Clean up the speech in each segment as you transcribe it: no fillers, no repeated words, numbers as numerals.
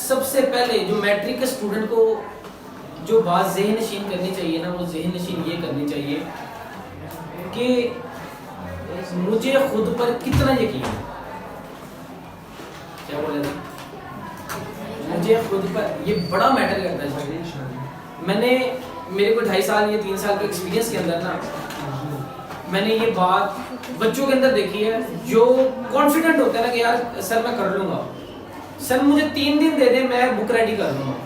سب سے پہلے جو میٹرک کے اسٹوڈنٹ کو جو بات ذہن نشین کرنی چاہیے نا، وہ ذہن نشین یہ کرنی چاہیے کہ مجھے خود پر کتنا یقین ہے. کیا بولے تھے؟ مجھے خود پر، یہ بڑا میٹر کرتا ہے. میں نے میرے کو 2.5 سال یا 3 سال کے ایکسپیرینس کے اندر نا، میں نے یہ بات بچوں کے اندر دیکھی ہے جو کانفیڈنٹ ہوتا ہے نا کہ یار سر میں کر لوں گا، سر مجھے 3 دن دے دیں میں بک ریڈی کر لوں گا.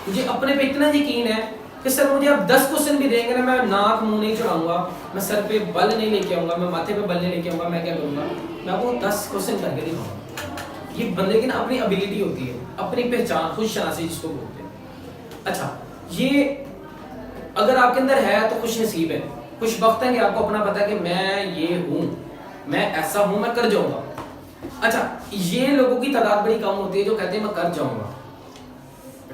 مجھے اپنے پہ اتنا یقین ہے کہ سر مجھے اب 10 کوسچن بھی دیں گے نا، میں ناک منہ نہیں چڑھاؤں گا، میں سر پہ بل نہیں لے کے آؤں گا، میں ماتھے پہ بل نہیں لے کے آؤں گا. میں کیا کروں گا، میں وہ 10 کوسچن کر کے دکھاؤں گا. یہ بندے کی نا اپنی ابیلٹی ہوتی ہے، اپنی پہچان، خود شناسی جس کو بولتے ہیں. اچھا، یہ اگر آپ کے اندر ہے تو خوش نصیب ہے، خوش بخت ہے کہ آپ کو اپنا پتا ہے کہ میں یہ ہوں، میں ایسا ہوں، میں کر جاؤں گا. اچھا، یہ لوگوں کی تعداد بڑی کم ہوتی ہے جو کہتے ہیں میں کر جاؤں گا.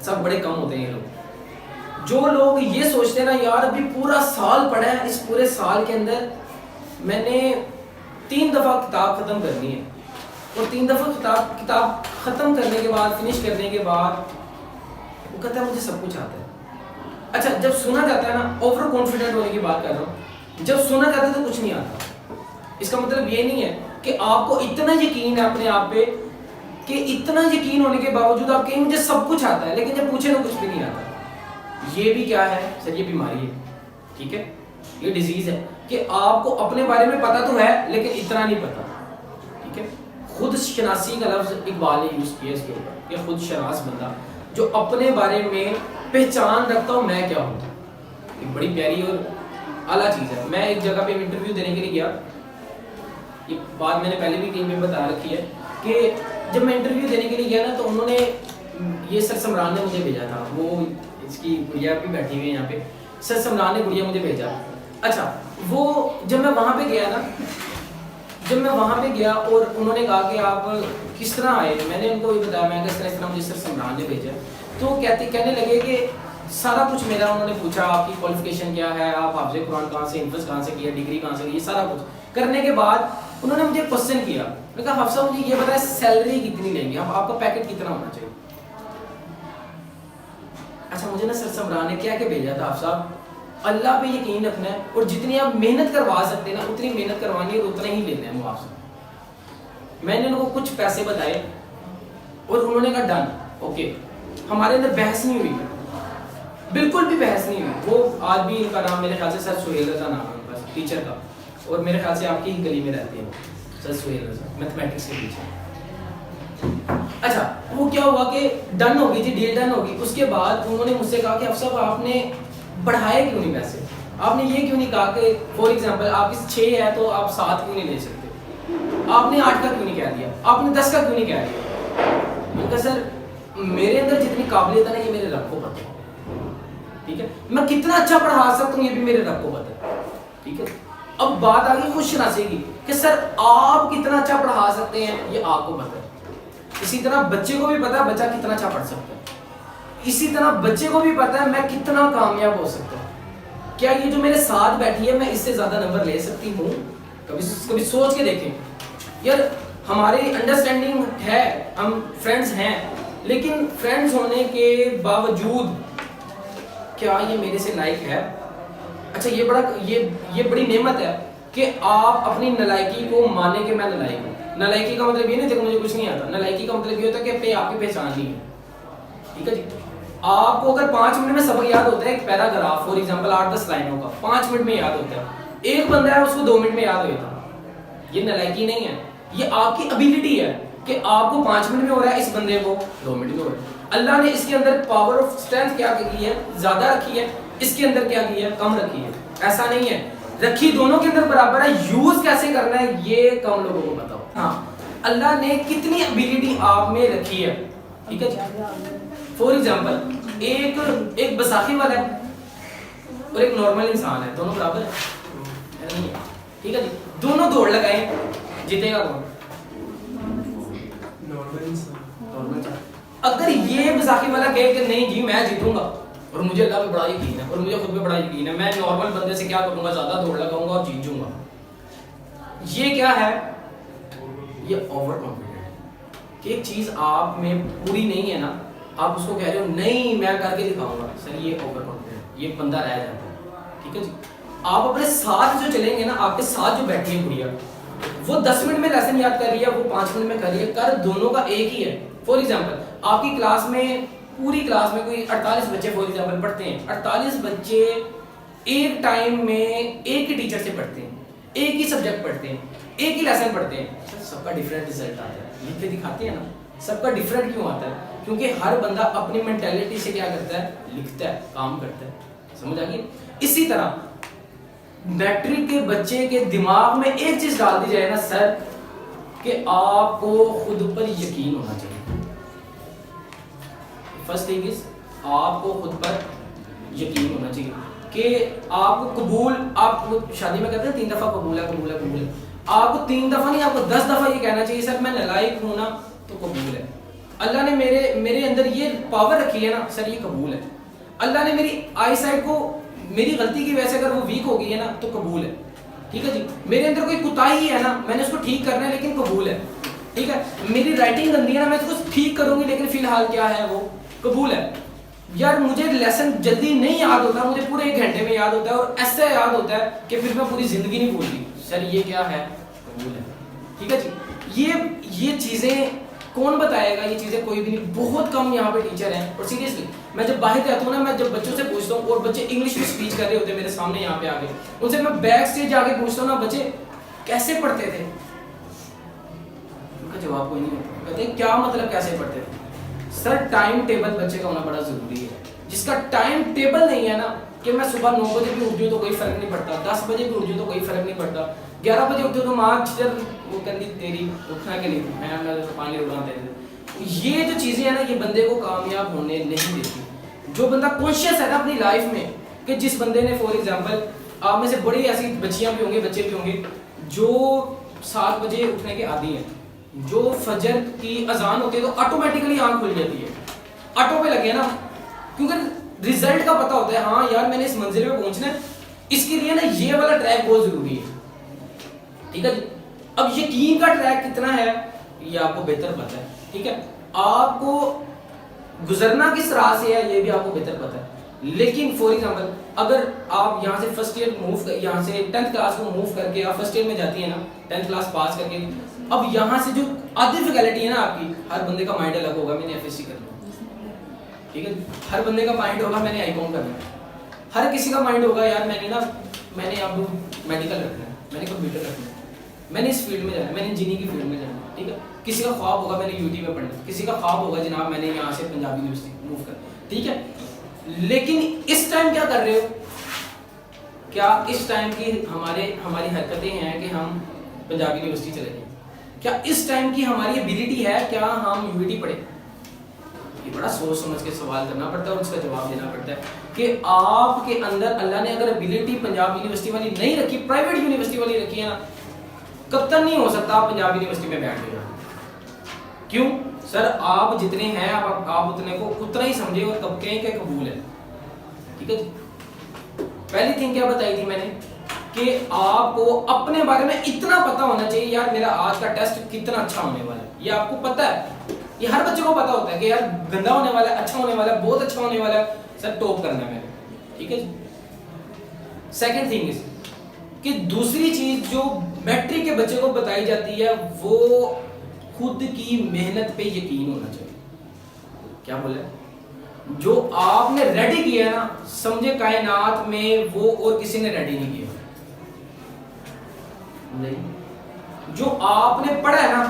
سب بڑے کم ہوتے ہیں یہ لوگ. جو لوگ یہ سوچتے ہیں نا یار ابھی پورا سال پڑھا ہے، اس پورے سال کے اندر میں نے 3 دفعہ کتاب ختم کرنی ہے، اور 3 دفعہ کتاب ختم کرنے کے بعد، فنش کرنے کے بعد وہ کہتا ہے مجھے سب کچھ آتا ہے. اچھا، جب سنا جاتا ہے نا، اوور کانفیڈنٹ ہونے کی بات کر رہا ہوں، جب سنا جاتا ہے تو کچھ نہیں آتا. اس کا مطلب یہ نہیں ہے کہ آپ کو اتنا یقین ہے اپنے آپ پہ کہ اتنا یقین ہونے کے باوجود آپ کہیں مجھے سب کچھ آتا ہے، لیکن جب پوچھے تو کچھ بھی نہیں آتا. یہ بھی کیا ہے سر، یہ بیماری ہے. ٹھیک ہے، یہ ڈیزیز ہے کہ آپ کو اپنے بارے میں پتا تو ہے لیکن اتنا نہیں پتا. ٹھیک ہے، خود شناسی کا لفظ اقبال نے یوز کیا اس کے اوپر، یہ خود شناس بندہ جو اپنے بارے میں پہچان رکھتا ہوں میں کیا ہوں. ایک بڑی پیاری اور اعلیٰ چیز ہے. میں ایک جگہ پہ انٹرویو دینے کے لیے گیا، یہ بات میں نے پہلے بھی کہیں پہ بتا رکھی ہے کہ جب میں انٹرویو دینے کے لیے گیا نا تو انہوں نے، یہ سر سمران نے مجھے بھیجا تھا، وہ اس کی گڑیا بھی بیٹھی ہوئی ہے یہاں پہ، سر سمران نے گڑیا مجھے بھیجا. اچھا، وہ جب میں وہاں پہ گیا نا، جب میں وہاں پہ گیا اور انہوں نے کہا کہ آپ کس طرح آئے، میں نے ان کو یہ بتایا میں کہ اس طرح مجھے سر سمران نے بھیجا. تو کہنے لگے کہ سارا کچھ میرا، انہوں نے پوچھا آپ کی کوالیفیکیشن کیا ہے، آپ حافظ قرآن کہاں سے، انفس کہاں سے کیا، ڈگری کہاں سے کی، یہ سارا کچھ کرنے کے بعد انہوں نے مجھے کوسچن کیا. میں نے کہا حافظ صاحب مجھے یہ بتائیں سیلری کتنی لیں گے آپ کا پیکٹ کتنا ہونا چاہیے. اچھا، مجھے نا سر سمران نے کیا کہ بھیجا تھا حافظ صاحب اللہ پہ یقین رکھنا ہے اور جتنی آپ محنت کروا سکتے ہیں نا اتنی محنت کروانی ہے اور اتنا ہی لینا ہے معاوضہ. میں نے ان کو کچھ پیسے بتائے اور انہوں نے کہا ڈن، اوکے. ہمارے اندر بحث نہیں ہوئی، بالکل بھی بحث نہیں ہوئی. وہ آج بھی ان کا نام میرے خیال سے سر سہیل رضا نام ہے ان کا ٹیچر کا، اور میرے خیال سے آپ کی ہی گلی میں رہتے ہیں سر سہیل رضا، میتھمیٹکس کے ٹیچر. اچھا، وہ کیا ہوا کہ ڈن ہوگی جی، ڈیل ڈن ہوگی. اس کے بعد انہوں نے مجھ سے کہا کہ افسر صاحب آپ نے بڑھائے کیوں نہیں پیسے، آپ نے یہ کیوں نہیں کہا کہ فار ایگزامپل آپ کی 6 ہے تو آپ 7 کیوں نہیں لے سکتے، آپ نے 8 کا کیوں نہیں کہہ دیا، آپ نے 10 کا کیوں نہیں کہہ دیا. میں نے کہا سر میرے اندر جتنی قابلیت ہے نا یہ میرے رب کو پتہ ہے. ٹھیک ہے، میں کتنا اچھا پڑھا سکتا ہوں یہ بھی میرے رب کو پتہ ہے. ٹھیک ہے، اب بات آگئی خود شناسی کی کہ سر آپ کتنا اچھا پڑھا سکتے ہیں یہ آپ کو پتہ ہے. اسی طرح بچے کو بھی پتا ہے بچہ کتنا اچھا پڑھ سکتا ہے، اسی طرح بچے کو بھی پتا ہے میں کتنا کامیاب ہو سکتا ہوں. کیا یہ جو میرے ساتھ بیٹھی ہے میں اس سے زیادہ نمبر لے سکتی ہوں؟ کبھی سوچ کے دیکھیں یار. ہماری انڈرسٹینڈنگ ہے، ہم فرینڈز ہیں، لیکن فرینڈز ہونے کے باوجود کیا یہ میرے سے لائق ہے؟ اچھا، یہ بڑی نعمت ہے کہ آپ اپنی نالائکی کو مانیں کہ میں نالائق ہوں. نالائکی کا مطلب یہ نہیں کہ مجھے کچھ نہیں آتا، نالائکی کا مطلب یہ ہوتا ہے کہ اپنے آپ کی پہچان نہیں ہے. ٹھیک ہے جی، آپ کو اگر 5 منٹ میں سبق یاد ہوتا ہے ایک پیراگراف فار ایگزامپل 8-10 لائنوں کا 5 منٹ میں یاد ہوتا ہے، ایک بندہ ہے اس کو 2 منٹ میں یاد ہوتا ہے، یہ نالائکی نہیں ہے، یہ آپ کی ابیلٹی ہے کہ آپ کو 5 منٹ میں ہو رہا ہے، اس بندے کو 2 منٹ میں ہو رہا ہے. اللہ نے اس کے اندر پاور آف اسٹرینتھ کیا کی ہے، زیادہ رکھی ہے، اس کے اندر کیا کی ہے، کم رکھی ہے. ایسا نہیں ہے، رکھی دونوں کے اندر برابر ہے، یوز کیسے کرنا ہے یہ کم لوگوں کو پتا ہو. ہاں، اللہ نے کتنی ابیلٹی آپ میں رکھی ہے. ٹھیک ہے، فور ایگزامپل ایک بساخی والا ہے اور ایک نارمل انسان ہے، دونوں برابر ہے نہیں ہے. ٹھیک ہے جی، دونوں دوڑ لگائیں، جیتے گا کون؟ نارمل. اگر یہ بساخی والا کہے کہ نہیں جی میں جیتوں گا اور مجھے اللہ پہ بڑا یقین ہے اور مجھے خود پہ بڑا یقین ہے، میں نارمل بندے سے کیا کروں گا، زیادہ دوڑ لگاؤں گا اور جیت جاؤں گا، یہ کیا ہے؟ یہ اوور کانفیڈنٹ. کہ ایک چیز آپ میں پوری نہیں ہے نا آپ اس کو کہہ رہے ہو نہیں میں کر کے دکھاؤں گا، سر یہ اوور کانفیڈنٹ، یہ بندہ رہ جاتا ہے، ٹھیک ہے جی. آپ اپنے ساتھ جو چلیں گے نا، آپ کے ساتھ جو بیٹھی ہے گڑیا، وہ 10 منٹ میں لیسن یاد کر رہی ہے، وہ 5 منٹ میں کر رہی ہے، کر دونوں کا ایک ہی ہے. فار ایگزامپل آپ کی کلاس میں، پوری کلاس میں کوئی 48 بچے فار ایگزامپل پڑھتے ہیں، 48 بچے ایک ٹائم میں ایک ہی ٹیچر سے پڑھتے ہیں، ایک ہی سبجیکٹ پڑھتے ہیں، ایک ہی لیسن پڑھتے ہیں، سب کا ڈفرینٹ رزلٹ آتا ہے. لکھ کے دکھاتے ہیں نا، سب کا ڈفرینٹ کیوں آتا ہے؟ کیونکہ ہر بندہ اپنی مینٹیلٹی سے کیا کرتا ہے، لکھتا ہے، کام کرتا ہے. سمجھ آ گئی؟ اسی طرح میٹرک کے بچے کے دماغ میں ایک چیز ڈال دی جائے نا سر، کہ آپ کو خود پر یقین ہونا چاہیے. فرسٹ تھنگ از آپ کو خود پر یقین ہونا چاہیے کہ آپ کو قبول، آپ کو شادی میں کہتے ہیں 3 دفعہ قبول ہے، قبول ہے، قبول ہے. آپ کو 3 دفعہ نہیں، آپ کو 10 دفعہ یہ کہنا چاہیے سر میں نالائق ہوں نا تو قبول ہے. اللہ نے میرے اندر یہ پاور رکھی ہے نا سر، یہ قبول ہے. اللہ نے میری آئی سائٹ کو میری غلطی کی وجہ سے اگر وہ ویک ہو گئی ہے نا تو قبول ہے. ٹھیک ہے جی. میرے اندر کوئی کوتاہی ہے نا، میں نے اس کو ٹھیک کرنا ہے لیکن قبول ہے. ٹھیک ہے. میری رائٹنگ گندی ہے نا، میں اس کو ٹھیک کروں گی لیکن فی الحال کیا ہے وہ قبول ہے. یار مجھے لیسن جلدی نہیں یاد ہوتا، مجھے پورے 1 گھنٹے میں یاد ہوتا ہے اور ایسا یاد ہوتا ہے کہ پھر میں پوری زندگی نہیں بھولتی. سر یہ کیا ہے، قبول ہے. ٹھیک ہے جی. یہ چیزیں کون بتائے گا؟ یہ چیزیں کوئی بھی نہیں. بہت کم یہاں پہ ٹیچر ہیں. اور سیریسلی میں جب باہر جاتا ہوں نا، میں جب بچوں سے پوچھتا ہوں اور بچے انگلش میں اسپیچ کر رہے ہوتے ہیں میرے سامنے یہاں پہ آ کے، ان سے میں بیک اسٹیج جا کے پوچھتا ہوں نا بچے کیسے پڑھتے تھے، ان کا جواب کوئی نہیں ہوتا. کہتے ہیں کیا مطلب کیسے پڑھتے تھے؟ سر ٹائم ٹیبل بچے کا ہونا بڑا ضروری ہے. جس کا ٹائم ٹیبل نہیں ہے نا، کہ میں صبح 9 بجے بھی اٹھ جاؤں تو کوئی فرق نہیں پڑتا، 10 بجے بھی اٹھ جاؤں تو کوئی فرق نہیں پڑتا، 11 بجے اٹھ جاؤں تو ماں ٹیچر وہ کہتی تیری اٹھنا کے لیے میں پانی اڑاتے تھے. یہ جو چیزیں ہیں نا، یہ بندے کو کامیاب ہونے نہیں دیتی. جو بندہ کانشیس ہے نا اپنی لائف میں، کہ جس بندے نے فار ایگزامپل آپ میں سے بڑی ایسی بچیاں بھی ہوں گے، بچے بھی ہوں گے جو 7 بجے اٹھنے کے عادی ہیں، جو فجر کی اذان ہوتی ہے تو آٹومیٹکلی آنکھ کھل جاتی ہے، آٹو پہ لگے نا، کیونکہ رزلٹ کا پتہ ہوتا ہے. ہاں یار میں نے اس منزل پہ پہنچنا ہے، اس کے لیے نا یہ والا ٹریک بہت ضروری ہے. ٹھیک ہے جی. اب یقین کا ٹریک کتنا ہے یہ آپ کو بہتر پتہ ہے. ٹھیک ہے. آپ کو گزرنا کس راہ سے ہے یہ بھی آپ کو بہتر پتہ ہے. لیکن فار ایگزامپل اگر آپ یہاں سے فرسٹ ایئر موو کر، یہاں سے 10th کلاس کو موو کر کے آپ فرسٹ ایئر میں جاتی ہیں نا، 10th کلاس پاس کر کے، اب یہاں سے جو آدھی فیکلٹی ہے نا آپ کی، ہر بندے کا مائنڈ الگ ہوگا. میں نے ایف ایس سی کرنا، ٹھیک ہے. ہر بندے کا مائنڈ ہوگا میں نے آئی کام کرنا. ہر کسی کا مائنڈ ہوگا یار میں نے اب میڈیکل رکھنا ہے، میں نے کمپیوٹر رکھنا ہے، میں نے اس فیلڈ میں جانا ہے، میں نے انجینئرنگ کی فیلڈ میں جانا ہے. ٹھیک ہے. کسی کا خواب ہوگا میں نے یو ٹی میں پڑھنا ہے، کسی کا خواب ہوگا جناب میں نے یہاں سے پنجاب یونیورسٹی موو کرنا. ٹھیک ہے. لیکن اس ٹائم کیا کر رہے ہو؟ کیا اس ٹائم کی ہماری حرکتیں ہیں کہ ہم پنجاب یونیورسٹی چلے جائیں؟ کیا اس ٹائم کی ہماری ایبیلٹی ہے کیا ہم یو ٹی پڑھیں؟ یہ بڑا سوچ سمجھ کے سوال کرنا پڑتا ہے اور اس کا جواب دینا پڑتا ہے کہ آپ کے اندر اللہ نے اگر ایبیلٹی پنجاب یونیورسٹی والی نہیں رکھی، پرائیویٹ یونیورسٹی والی رکھی ہے نا، کب تک نہیں ہو سکتا آپ پنجاب یونیورسٹی میں بیٹھ جائیں. کیوں؟ سر آپ جتنے ہیں آپ اتنے کو اتنا ہی سمجھے اور تب کہیں کہ قبول ہے. ٹھیک ہے جی. پہلی تھنگ کیا بتائی تھی میں نے کہ آپ کو اپنے بارے میں اتنا پتا ہونا چاہیے یار میرا آج کا ٹیسٹ کتنا اچھا ہونے والا ہے. یہ آپ کو پتا ہے، یہ ہر بچے کو پتا ہوتا ہے کہ یار گندا ہونے والا ہے، اچھا ہونے والا ہے، بہت اچھا ہونے والا ہے، سر ٹاپ کرنا ہے میں نے. ٹھیک ہے جی. سیکنڈ تھنگ از کہ دوسری چیز جو میٹرک کے بچے کو بتائی جاتی ہے وہ خود کی محنت پہ یقین ہونا چاہیے. کیا بولے؟ جو آپ نے ریڈی کیا ہے نا، سمجھے کائنات میں وہ اور کسی نے ریڈی نہیں کیا. جو آپ نے پڑھا ہے نا،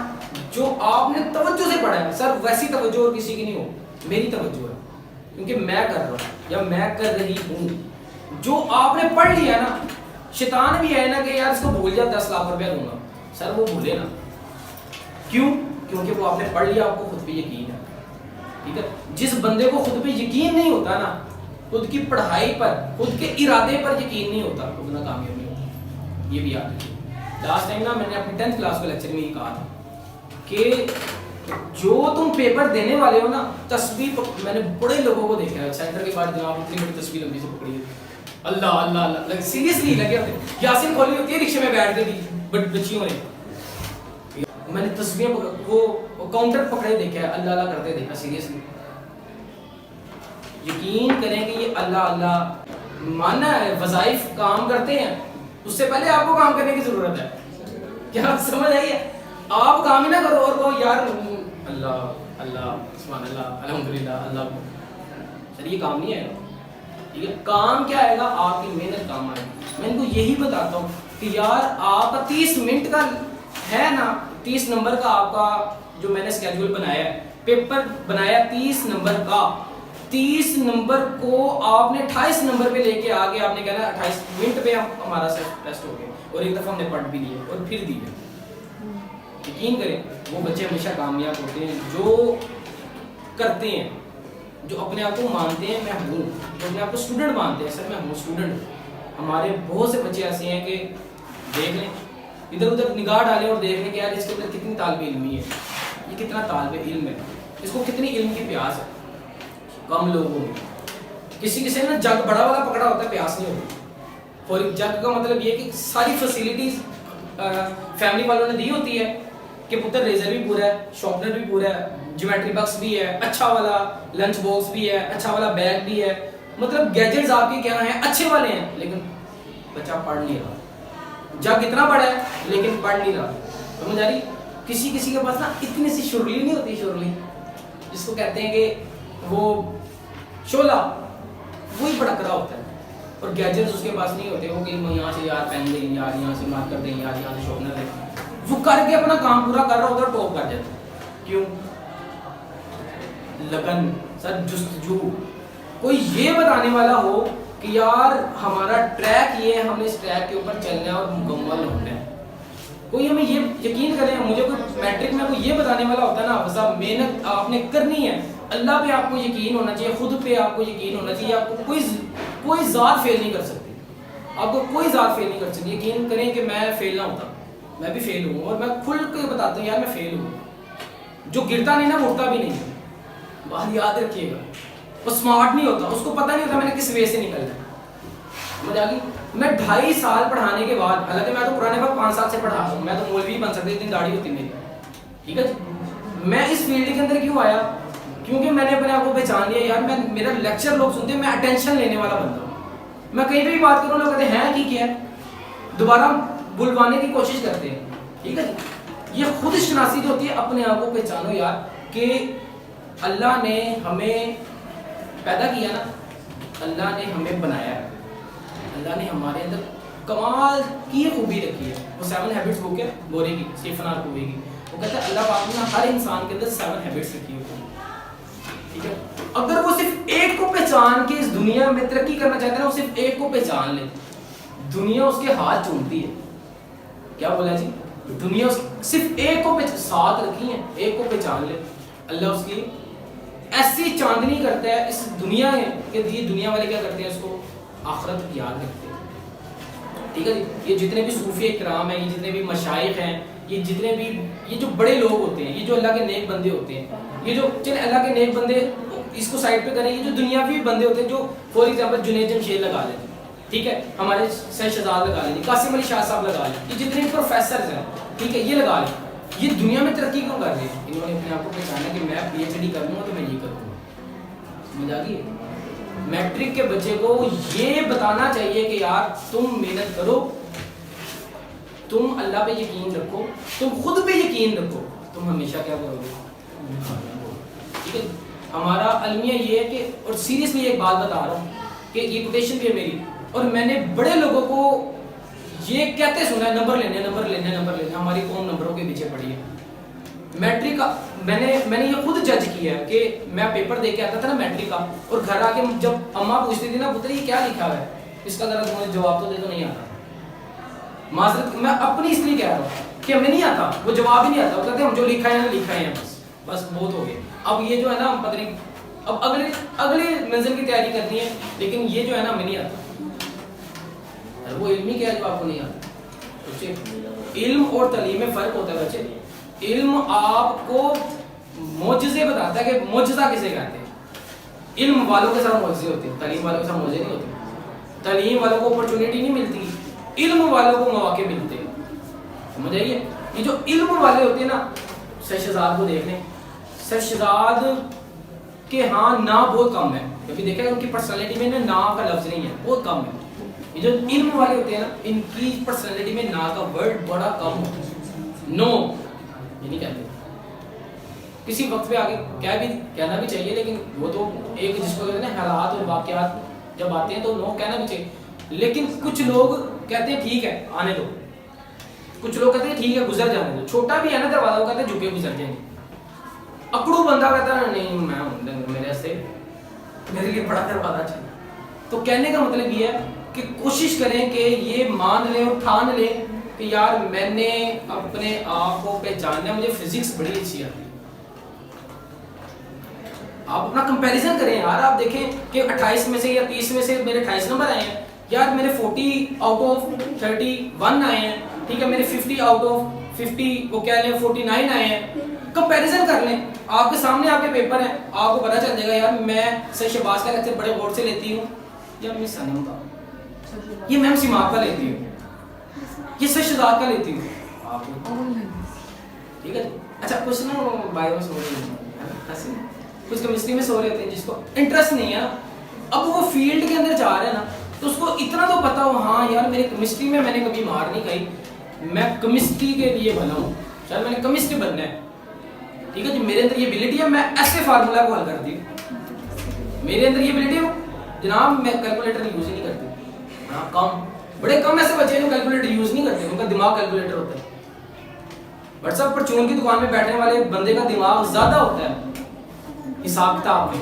جو آپ نے توجہ سے پڑھا ہے، سر ویسی توجہ اور کسی کی نہیں ہو. میری توجہ ہے کیونکہ میں کر رہا ہوں یا میں کر رہی ہوں. جو آپ نے پڑھ لیا ہے نا، شیطان بھی ہے نا کہ یار اس کو بھول جا 10 لاکھ روپیہ دوں گا، سر وہ بھولے نا. کیوں؟ کیونکہ وہ آپ نے پڑھ لیا، آپ کو خود پہ یقین ہے. ٹھیک ہے. جس بندے کو خود پہ یقین نہیں ہوتا نا، خود کی پڑھائی پر، خود کے ارادے پر یقین نہیں ہوتا، خود نہ کامیاب نہیں ہوتا. یہ بھی یاد رکھیے. لاسٹ ٹائم نا میں نے اپنی 10th کلاس کے لیکچر میں یہ کہا تھا کہ جو تم پیپر دینے والے ہو نا، تسبیح میں نے بڑے لوگوں کو دیکھا ہے سینٹر کے بعد جناب اتنی بڑی تسبیح لمبی سے پکڑی ہے، اللہ اللہ اللہ سیریسلی لگے ہوتے. یاسین کھولی ہوتی ہے رکشے میں بیٹھ کے بچیوں نے، میں نے تصویریں وہ کاؤنٹر پکڑے دیکھا ہے، اللہ اللہ کرتے دیکھا. سیریسلی یقین کریں کہ یہ اللہ اللہ ماننا ہے، وظائف کام کرتے ہیں، اس سے پہلے آپ کو کام کرنے کی ضرورت ہے. کیا سمجھ آئی ہے؟ آپ کام ہی نہ کرو اور کہو یار اللہ اللہ سبحان اللہ الحمدللہ اللہ. سر یہ کام نہیں آئے گا. ٹھیک ہے، کام کیا آئے گا؟ آپ کی محنت کام آئے گی. میں ان کو یہی بتاتا ہوں کہ یار آپ کا 30 منٹ کا ہے نا، 30 نمبر کا آپ کا جو میں نے اسکیجول بنایا ہے، پیپر بنایا 30 نمبر کا، 30 نمبر کو آپ نے 28 نمبر پہ لے کے آگے آپ نے کہنا 28 منٹ پہ ہمارا ٹیسٹ ہو گیا، اور ایک دفعہ ہم نے پڑھ بھی لیے اور پھر دیے. یقین کریں وہ بچے ہمیشہ کامیاب ہوتے ہیں جو کرتے ہیں، جو اپنے آپ کو مانتے ہیں میں ہوں، جو اپنے آپ کو اسٹوڈنٹ مانتے ہیں. سر میں ہوں اسٹوڈنٹ. ہمارے بہت سے بچے ایسے ہیں کہ دیکھ لیں ادھر ادھر نگاہ ڈالیں اور دیکھ لیں کہ یار اس کے اندر کتنی طالب علمی ہے، یہ کتنا طالب علم ہے، اس کو کتنی علم کی پیاس ہے. کم لوگوں میں کسی نے جگ بڑا والا پکڑا ہوتا ہے، پیاس نہیں ہوتی. اور جگ کا مطلب یہ کہ ساری فیسلٹیز فیملی والوں نے دی ہوتی ہے کہ پتر ریزر بھی پورا ہے، شارپنر بھی پورا ہے، جیومیٹری باکس بھی ہے، اچھا والا لنچ باکس بھی ہے، اچھا والا بیگ بھی ہے، مطلب گیجٹس آپ کے کیا ہیں اچھے والے ہیں، لیکن بچہ پڑھ نہیں رہا. جگ اتنا بڑا ہے لیکن پڑھ نہیں رہا. سمجھ آ رہی؟ کسی کے پاس نا اتنی سی شرلی نہیں ہوتی، شرلی جس کو کہتے ہیں کہ وہ شولہ، وہی بڑکرا ہوتا ہے. اور گیجٹس اس کے پاس نہیں ہوتے، وہ کہ یہاں سے یار پین دیں، یار یہاں سے مارکر دیں، یار یہاں سے شارپنر دیں. وہ کر کے اپنا کام پورا کر رہا ہوتا ہے، ٹاپ کر جاتا ہے. کیوں؟ لگن. سر جستجو. کوئی یہ بتانے والا ہو کہ یار ہمارا ٹریک یہ ہے، ہم نے اس ٹریک کے اوپر چلنا ہے اور مکمل ہونا ہے. کوئی ہمیں یہ یقین کرے، مجھے کوئی میٹرک میں کوئی یہ بتانے والا ہوتا ہے نا صاحب محنت آپ نے کرنی ہے، اللہ پہ آپ کو یقین ہونا چاہیے، خود پہ آپ کو یقین ہونا چاہیے. آپ کو کوئی ذات فیل نہیں کر سکتی، آپ کو کوئی ذات فیل نہیں کر سکتی. یقین کریں کہ میں فیل نہ ہوتا، میں بھی فیل ہوں، اور میں کھل کے بتاتا ہوں یار میں فیل ہوں. جو گرتا نہیں نا اٹھتا بھی نہیں. بات یاد رکھیے گا. وہ اسمارٹ نہیں ہوتا، اس کو پتہ نہیں ہوتا میں نے کس وے سے نکلنا ہے. سمجھ آ گئی؟ میں 2.5 سال پڑھانے کے بعد، حالانکہ میں تو پرانے وقت 5 سال سے پڑھا ہوں، میں تو مولوی بن سکتا، اتنی داڑھی ہوتی میری. ٹھیک ہے جی. میں اس فیلڈ کے اندر کیوں آیا؟ کیونکہ میں نے اپنے آپ کو پہچان لیا یار میں میرا لیکچر لوگ سنتے ہیں، میں اٹینشن لینے والا بندہ ہوں. میں کہیں پہ بھی بات کروں لوگ کہتے ہیں ٹھیک ہے، دوبارہ بلوانے کی کوشش کرتے ہیں. ٹھیک ہے جی. یہ خود شناسی جو ہوتی ہے، اپنے آپ کو پہچانو یار کہ اللہ نے ہمیں پیدا کیا نا، اللہ نے ہمیں بنایا ہے، اللہ نے ہمارے اندر کمال کی خوبی رکھی ہے. وہ 7 ہیبٹس بک ہے بورے کی، اسٹیفن آر کووے کی. وہ کہتا ہے اللہ پاک نے ہر انسان کے اندر 7 ہیبٹس رکھی ہوئی ہیں. ٹھیک ہے. اگر وہ صرف ایک کو پہچان کے اس دنیا میں ترقی کرنا چاہتے ہیں نا، وہ صرف ایک کو پہچان لے، دنیا اس کے ہاتھ چومتی ہے. کیا بولا جی؟ دنیا صرف ایک کو ساتھ رکھی ہے، ایک کو پہچان لے، اللہ اس کی ایسی چاندنی کرتا ہے اس دنیا میں کہ یہ دنیا والے کیا کرتے ہیں، اس کو آخرت یاد رکھتے ہیں. ٹھیک ہے جی. یہ جتنے بھی صوفی اکرام ہیں، یہ جتنے بھی مشائخ ہیں، یہ جتنے بھی یہ جو بڑے لوگ ہوتے ہیں، یہ جو اللہ کے نیک بندے ہوتے ہیں، یہ جو چلے اللہ کے نیک بندے اس کو سائڈ پہ کریں، یہ جو دنیاوی بندے ہوتے ہیں، جو فار ایگزامپل جنید جمشید لگا لیں، ٹھیک ہے، ہمارے سید شہزاد لگا لیں، قاسم علی شاہ صاحب لگا لیں، یہ جتنے پروفیسرز ہیں، ٹھیک ہے، یہ لگا لیں. یہ دنیا میں ترقی کیوں کر رہے ہیں؟ انہوں نے اپنے آپ کو پہچانا کہ میں پی ایچ ڈی کروں گا تو میں یہ کروں گا. سمجھ آ گئی؟ میٹرک کے بچے کو یہ بتانا چاہیے کہ یار تم محنت کرو، تم اللہ پہ یقین رکھو، تم خود پہ یقین رکھو، تم ہمیشہ کیا کرو گے. ٹھیک ہے. ہمارا المیہ یہ ہے کہ، اور سیریسلی ایک بات بتا رہا ہوں کہ یہ کوٹیشن بھی ہے میری، اور میں نے بڑے لوگوں کو یہ کہتے سنا ہے نمبر لینے نمبر لینے نمبر لینے. ہماری قوم نمبروں کے پیچھے پڑی ہے. میٹرک کا میں نے یہ خود جج کیا ہے کہ میں پیپر دے کے آتا تھا نا میٹرک کا، اور گھر آ کے جب اماں پوچھتی تھی نا پتر یہ کیا لکھا ہوا ہے، اس کا ذرا تمہیں جواب تو دے تو نہیں آتا. معذرت میں اپنی اس لیے کہہ رہا ہوں کہ ہمیں نہیں آتا، وہ جواب ہی نہیں آتا. وہ کہتے ہیں ہم جو لکھا ہے نا لکھا ہے بس بہت ہو گیا. اب یہ جو ہے نا پتہ نہیں، اب اگلی منزل کی تیاری کرنی ہے، لیکن یہ جو ہے نا ہمیں نہیں آتا. وہ علمی کیا ہے جو آپ کو نہیں آتا. علم اور تعلیم میں فرق ہوتا ہے بچے. علم آپ کو معجزے بتاتا ہے کہ معجزہ کسے کہتے ہیں. علم والوں کے ساتھ معجزے ہوتے ہیں، تعلیم والوں کے ساتھ معجزے نہیں ہوتے. تعلیم والوں کو اپرچونیٹی نہیں ملتی، علم والوں کو مواقع ملتے ہیں. سمجھ آئیے؟ یہ جو علم والے ہوتے ہیں نا، سید شہزاد کو دیکھ لیں. سید شہزاد کہ ہاں نا بہت کم ہے. کبھی دیکھا ہے ان کی پرسنالٹی میں نا کا لفظ نہیں ہے, بہت کم ہے. یہ جو علم والے ہوتے ہیں نا ان کی پرسنالٹی میں نا کا ورڈ بڑا کم ہوتا ہے. نو یہ نہیں کہتے. کسی وقت پہ آگے کہنا بھی چاہیے, لیکن وہ تو ایک جس کو کہتے ہیں حالات اور واقعات جب آتے ہیں تو نو کہنا بھی چاہیے. لیکن کچھ لوگ کہتے ہیں ٹھیک ہے آنے دو, کچھ لوگ کہتے ہیں ٹھیک ہے گزر جانے دو. چھوٹا بھی ہے نا دروازہ, وہ کہتے ہیں جھکے گزر جائیں گے. اکڑو بندہ کہتا ہے نہیں میں میرے سے میرے لیے بڑا دروازہ چاہیے. تو کہنے کا مطلب یہ ہے کہ کوشش کریں کہ یہ مان لیں اور ٹھان لیں کہ یار میں نے اپنے آپ کو پہچاننا ہے, مجھے فزکس بڑی اچھی آتی ہے. آپ اپنا کمپیریزن کریں یار. آپ دیکھیں کہ 28 میں سے یا 30 میں سے میرے 28 نمبر آئے ہیں یار, میرے 40 آؤٹ آف 31 آئے ہیں, ٹھیک ہے, میرے 50 آؤٹ آف 50 وہ کہہ لیں 49 آئے ہیں. کمپیریزن کر لیں, آپ کے سامنے آپ کے پیپر ہیں, آپ کو پتہ چل جائے گا یار میں سر شہباز کا لیکچر بڑے غور سے لیتی ہوں, یا مس سنم کا, یہ میم سماعت کا لیتی ہوں, یہ سر شہزاد کا لیتی ہوں. آپ ٹھیک ہے. اچھا کچھ نا بایو سو رہے ہیں, کچھ کیمسٹری میں سو رہے ہوتے ہیں جس کو انٹرسٹ نہیں ہے نا, اب وہ فیلڈ کے اندر جا رہے ہیں نا, تو اس کو اتنا تو پتا ہو ہاں یار میرے کیمسٹری میں نے کبھی مار نہیں کھائی, میں کیمسٹری کے لیے بنا ہوں, شاید میں نے کیمسٹری بننا ہے, ٹھیک ہے جی, میرے اندر یہ ایبلٹی ہے, میں ایسے فارمولا کو حل کرتی ہوں. میرے اندر یہ ایبلٹی ہے جناب, میں کیلکولیٹر یوز ہی نہیں کرتی. ہاں کم, بڑے کم ایسے بچے ہیں جو کیلکولیٹر یوز نہیں کرتے, ان کا دماغ کیلکولیٹر ہوتا ہے. واٹس ایپ پر چون کی دکان میں بیٹھنے والے بندے کا دماغ زیادہ ہوتا ہے حساب کتاب میں,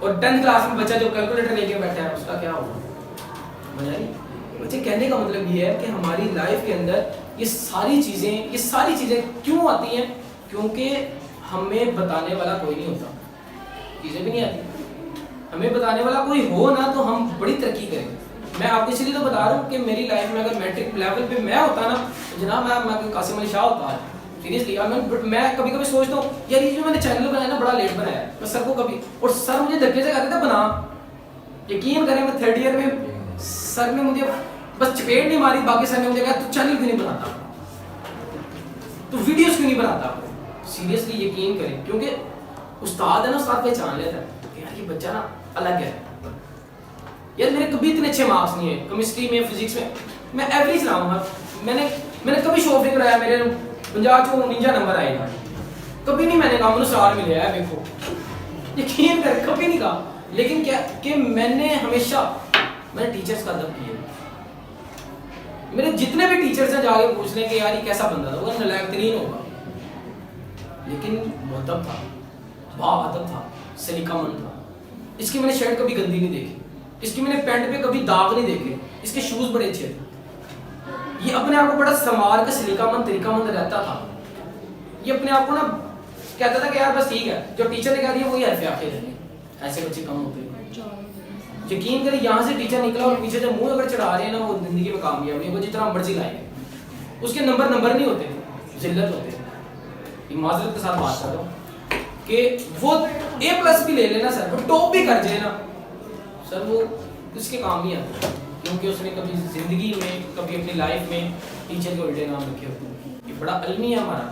اور 10th کلاس میں بچہ جو کیلکولیٹر لے کے بیٹھا ہے اس کا کیا ہوگا. بچے کہنے کا مطلب یہ ہے کہ ہماری لائف کے اندر یہ ساری چیزیں کیوں آتی ہیں, کیونکہ ہمیں بتانے والا کوئی نہیں ہوتا, چیزیں بھی نہیں آتی. ہمیں بتانے والا کوئی ہو نا تو ہم بڑی ترقی کریں. میں آپ کو اس لیے تو بتا رہا ہوں کہ میری لائف میں اگر میٹرک لیول پہ میں ہوتا نا جناب, میں قاسم علی شاہ ہوتا ہے سیریسلی. میں کبھی کبھی سوچتا ہوں یار یہ جو میں نے چینل بنایا نا بڑا لیٹ بنایا ہے, میں سر کو کبھی, اور سر مجھے دھکے سے کہتے تھے بنا, یقین کریں میں 3rd ایئر میں سر نے مجھے بس چپیٹ نہیں ماری, باقی سر نے مجھے کہا تو چینل کیوں نہیں بناتا, تو ویڈیوز کیوں نہیں بناتا. سیریسلی یقین کریں, کیونکہ استاد ہے نا, استاد پہچان لیتا ہے کہ یار یہ بچہ نا الگ ہے. یار میرے کبھی اتنے اچھے مارکس نہیں ہیں کیمسٹری میں, فزکس میں ایوریج رہا ہوں. میں نے کبھی شوق نہیں کرایا میرے 50 نمبر آئے گا, کبھی نہیں میں نے کہا مجھے سٹار ملے ہے دیکھو, یقین کر کبھی نہیں کہا. لیکن کیا کہ میں نے ہمیشہ میں نے ٹیچرز کا ادب کیا. میرے جتنے بھی ٹیچرز ہیں جا کے پوچھ لیں کہ یار یہ کیسا بندہ تھا, وہ نالائق ترین ہوگا, لیکن مہذب تھا, باادب تھا, سلیقہ مند تھا. اس کی میں نے شرٹ کبھی گندی نہیں دیکھی, اس کی میں نے پینٹ پہ کبھی داغ نہیں دیکھے, اس کے شوز بڑے اچھے تھے. یہ اپنے آپ کو بڑا سنوار کے سلیقہ مند طریقہ مند رہتا تھا. یہ اپنے آپ کو نا کہتا تھا کہ یار بس ٹھیک ہے جو ٹیچر نے کہا دیا وہی حرف آخر ہے. ایسے بچے کم ہوتے ہیں. یقین کریں یہاں سے ٹیچر نکلا اور پیچھے سے منہ اگر چڑھا رہے ہیں نا وہ زندگی میں کامیاب نہیں, وہ جتنا مرضی لائے گا اس کے نمبر نہیں ہوتے, ذلت ہوتے ہیں. معذرت کے ساتھ بات کر رہا ہوں کہ وہ A+ بھی لے لینا سر, وہ ٹاپ بھی کر جائے نا سر, وہ اس کے کام نہیں آتا, کیونکہ اس نے کبھی زندگی میں کبھی اپنی لائف میں ٹیچر کے الٹے نام رکھے ہوتے ہیں. یہ بڑا علمی ہے ہمارا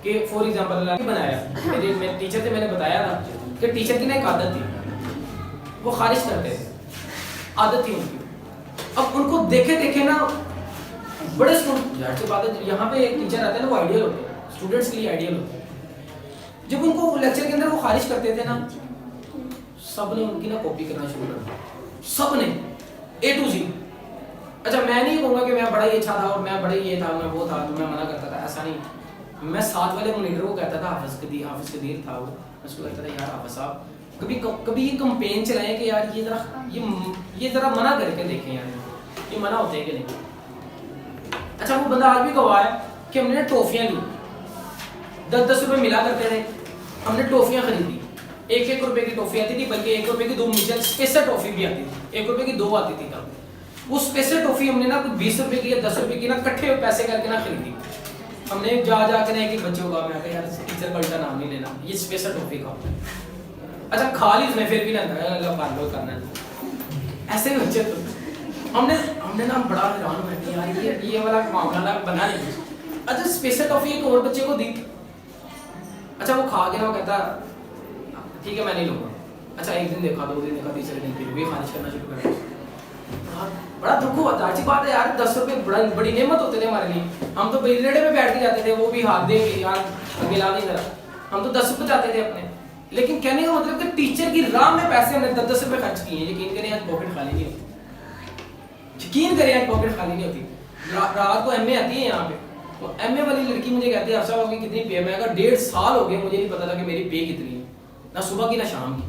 کہ فور ایگزامپل اللہ نے بنایا. میرے ٹیچر سے میں نے بتایا تھا کہ ٹیچر کی نا ایک عادت تھی, وہ خارج کرتے تھے, عادت تھی ان کی. اب ان کو دیکھے نا بڑے اسٹوڈنٹ بات ہے, یہاں پہ ایک ٹیچر آتے ہیں نا وہ آئیڈیل ہوتے ہیں, اسٹوڈنٹس کے لیے آئیڈیل ہوتے ہیں. جب ان کو لیکچر کے اندر وہ خارج کرتے تھے نا, سب نے ان کی نا کاپی کرنا شروع کر دیا, سب نے A to Z. اچھا میں نہیں کہوں گا کہ میں بڑا ہی اچھا تھا اور میں بڑا ہی یہ تھا, میں وہ تھا تو میں منع کرتا تھا, ایسا نہیں. میں ساتھ والے مانیٹر کو کہتا تھا, حافظ قدیر تھا وہ, اس کو کہتا تھا یار حافظ صاحب کبھی یہ کمپین چلائیں کہ یار یہ ذرا منع کر کے دیکھیں یار یہ منع ہوتے ہیں کہ نہیں. اچھا وہ بندہ آج بھی گواہ ہے کہ ہم نے ٹرافیاں لی, 10 روپے ملا کرتے تھے, ہم نے ٹرافیاں خریدی, 1 روپے کی ٹرافی آتی تھی, بلکہ 1 روپے کی 2 مجھے اسپیشل ٹرافی بھی آتی تھی, 1 روپے کی 2 آتی تھی تب. وہ اسپیشل ٹرافی ہم نے نا 20 روپے کی یا 10 روپے کی نا کٹھے پیسے کر کے نا خریدی. ہم نے جا کے نا ایک بچے کو کہا, میں یار ٹیچر کا الٹا نام نہیں لینا, یہ اسپیشل ٹرافی کا. اچھا کھا لی اس نے پھر بھی نہ اللہ پار کرنا ہے. ایسے بچے تو ہم نے نا بڑا حیران ہوا کہ یار یہ والا معاملہ بنا نہیں. اچھا اسپیشل ٹرافی ایک اور بچے کو دی. اچھا وہ کھا کے نا وہ کہتا ٹھیک ہے میں نہیں لوں گا. اچھا ایک دن دیکھا, 2 دن دیکھا, تیسرے دن پھر بھی خارج کرنا شروع کر دیا. بڑا دکھ ہوا تھا. اچھی بات ہے یار, 10 روپے بڑی نعمت ہوتے تھے ہمارے لیے. ہم تو ریڑے پہ بیٹھ کے جاتے تھے, وہ بھی ہاتھ دے کے یار اگلا نہیں ذرا. ہم تو 10 روپے جاتے تھے اپنے. لیکن کہنے کا مطلب کہ ٹیچر کی راہ میں پیسے ہم نے 10 روپے خرچ کیے ہیں. یقین کریں آج پاکٹ خالی نہیں ہوتی. یقین کریں آج پاکٹ خالی نہیں ہوتی. رات کو ایم اے آتی ہے یہاں پہ, تو ایم اے والی لڑکی مجھے کہتی ہے افسر آپ کی کتنی پے ہے. میں کہا 1.5 سال ہو گئے مجھے نہیں پتا تھا کہ میری پے کتنی ہے, نہ صبح کی نہ شام کی.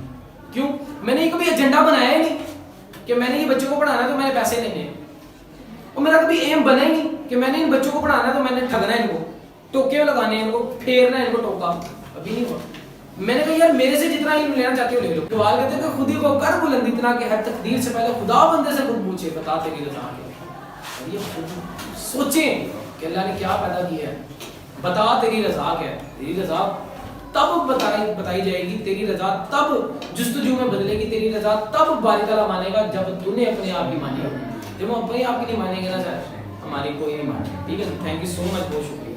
کیوں؟ میں نے کبھی ایجنڈا بنایا ہی نہیں کہ میں نے یہ بچوں کو پڑھانا ہے تو میں نے پیسے لینے ہیں. اور میرا کبھی ایم بنا ہی نہیں کہ میں نے ان بچوں کو پڑھانا ہے تو میں نے ٹھگنا ہے ان کو, ٹوکے لگانے ہیں ان کو, پھیرنا ہے ان کو ٹوکا. ابھی نہیں ہوا. میں نے کہا یار میرے سے جتنا علم لینا چاہتے ہو لے لو. سوال کہتے ہیں کہ خود ہی کو کر بلند اتنا کہ ہر تقدیر سے پہلے خدا بندے سے خود پوچھے بتا تیری رضا کیا ہے. یہ خود سوچیں کہ اللہ نے کیا پیدا کیا ہے. بتا تیری رضا کیا ہے. تیری رضا تب بتائی جائے گی, تیری رضا تب جستجو میں بدلے گی, تیری رضا تب باری تعالیٰ مانے گا جب تو نے اپنے آپ کی مانی ہوگی. جب ہم اپنے آپ کی نہیں مانیں گے نا سر, ہماری کوئی نہیں مانے. ٹھیک ہے, تھینک یو سو مچ, بہت شکریہ.